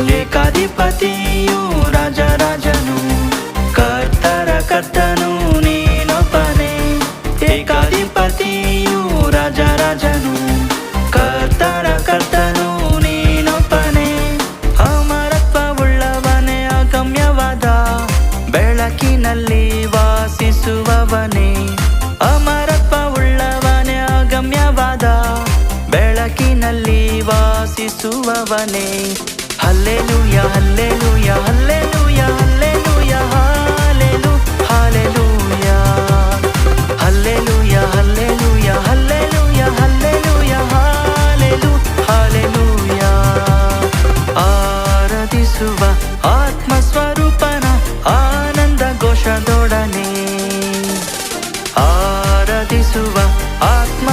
ಏಕಾಧಿಪತಿಯು ರಾಜರಾಜನು ಕರ್ತರ ಕರ್ತನು ನೀನೊಬ್ಬನೇ. ಏಕಾಧಿಪತಿಯು ರಾಜರಾಜನು ಕರ್ತರ ಕರ್ತನು ನೀನೊಬ್ಬನೇ. ಅಮರತ್ವವುಳ್ಳವನೇ ಅಗಮ್ಯವಾದ ಬೆಳಕಿನಲ್ಲಿ ವಾಸಿಸುವವನೇ. ಅಮರತ್ವವುಳ್ಳವನೇ ಅಗಮ್ಯವಾದ ಬೆಳಕಿನಲ್ಲಿ ವಾಸಿಸುವವನೇ. ಹಲ್ಲೆಲೂಯ ಹಲ್ಲೆಲೂಯ ಹಲ್ಲೆಲೂಯ ಹಲ್ಲೆಲೂಯ ಹಾಲೆಲು hallelujah hallelujah hallelujah hallelujah hallelujah ಹಾಲೆಲು ಹಾಲೆಲೂಯ. ಆರಾಧಿಸುವ ಆತ್ಮಸ್ವರೂಪನ ಆನಂದ ಘೋಷದೊಡನೆ ಆರಾಧಿಸುವ ಆತ್ಮ